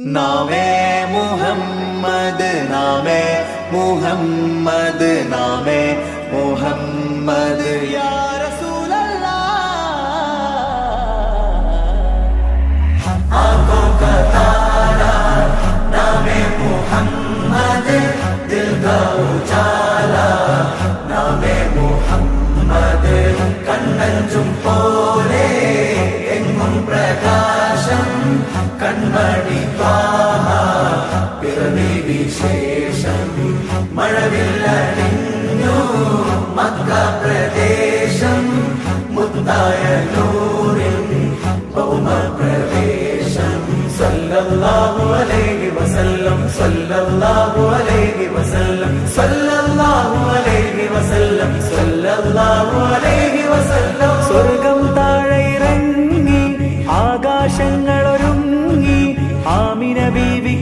നാമേ മുഹമ്മദ് നാമേ മുഹമ്മദ് നാമേ മുഹമ്മദ് യാ റസൂലല്ലാഹ് ആँखों का तारा नामे मुहम्मद दिल का उजाला नामे मुहम्मद കണ്ണഞ്ചും പോലെ എങ്ങും പ്രകാശം കൺമണി ത്വാഹ പിറവി വിശേഷം മഴവില്ലണിഞ്ഞു മക്ക പ്രദേശം മുത്തായ നൂറിൻ ഭൗമ പ്രവേശം സല്ലല്ലാഹു അലൈഹി വസല്ലം സല്ലല്ലാഹു അലൈഹി വസല്ലം സല്ലല്ലാഹു അലൈഹി വസല്ലം സല്ലല്ലാഹു അലൈഹി വസല്ലം സ്വർഗം താഴെ ഇറങ്ങി ആകാശങ്ങളൊരുങ്ങി ആമിന ബീവി